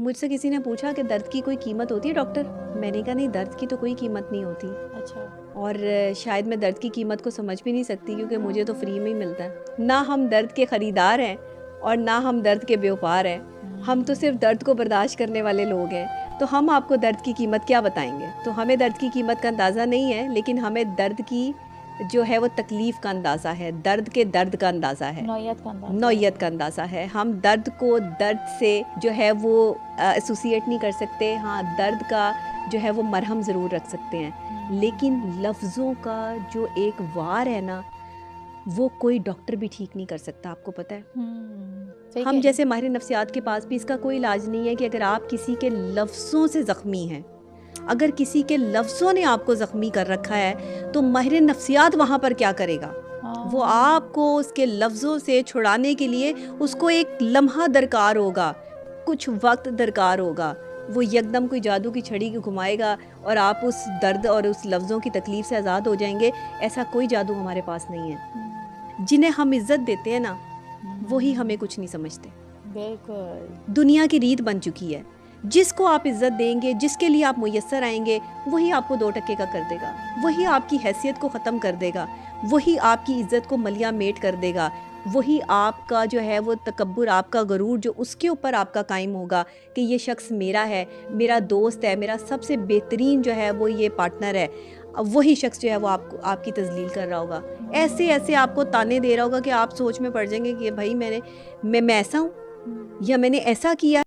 مجھ سے کسی نے پوچھا کہ درد کی کوئی قیمت ہوتی ہے ڈاکٹر؟ میں نے کہا نہیں، درد کی تو کوئی قیمت نہیں ہوتی. اچھا. اور شاید میں درد کی قیمت کو سمجھ بھی نہیں سکتی، کیونکہ مجھے تو فری میں ہی ملتا ہے. نہ ہم درد کے خریدار ہیں اور نہ ہم درد کے بیوپار ہیں. ہم تو صرف درد کو برداشت کرنے والے لوگ ہیں. تو ہم آپ کو درد کی قیمت کیا بتائیں گے؟ تو ہمیں درد کی قیمت کا اندازہ نہیں ہے، لیکن ہمیں درد کی جو ہے وہ تکلیف کا اندازہ ہے، درد کے درد کا اندازہ ہے، نوعیت کا اندازہ ہے. ہم درد کو درد سے جو ہے وہ ایسوسیٹ نہیں کر سکتے. ہاں، درد کا جو ہے وہ مرہم ضرور رکھ سکتے ہیں، لیکن لفظوں کا جو ایک وار ہے نا، وہ کوئی ڈاکٹر بھی ٹھیک نہیں کر سکتا. آپ کو پتہ ہے، ہم جیسے ماہر نفسیات کے پاس بھی اس کا کوئی علاج نہیں ہے کہ اگر آپ کسی کے لفظوں سے زخمی ہیں، اگر کسی کے لفظوں نے آپ کو زخمی کر رکھا ہے، تو ماہر نفسیات وہاں پر کیا کرے گا؟ وہ آپ کو اس کے لفظوں سے چھڑانے کے لیے اس کو ایک لمحہ درکار ہوگا، کچھ وقت درکار ہوگا. وہ یکدم کوئی جادو کی چھڑی کو گھمائے گا اور آپ اس درد اور اس لفظوں کی تکلیف سے آزاد ہو جائیں گے. ایسا کوئی جادو ہمارے پاس نہیں ہے. جنہیں ہم عزت دیتے ہیں نا، وہی ہمیں کچھ نہیں سمجھتے. بالکل دنیا کی ریت بن چکی ہے، جس کو آپ عزت دیں گے، جس کے لیے آپ میسر آئیں گے، وہی آپ کو 2 ٹکے کا کر دے گا، وہی آپ کی حیثیت کو ختم کر دے گا، وہی آپ کی عزت کو ملیا میٹ کر دے گا، وہی آپ کا جو ہے وہ تکبر، آپ کا غرور جو اس کے اوپر آپ کا قائم ہوگا کہ یہ شخص میرا ہے، میرا دوست ہے، میرا سب سے بہترین جو ہے وہ یہ پارٹنر ہے، وہی شخص جو ہے وہ آپ کی تذلیل کر رہا ہوگا. ایسے آپ کو تانے دے رہا ہوگا کہ آپ سوچ میں پڑ جائیں گے کہ بھائی میں ایسا ہوں یا میں نے ایسا کیا.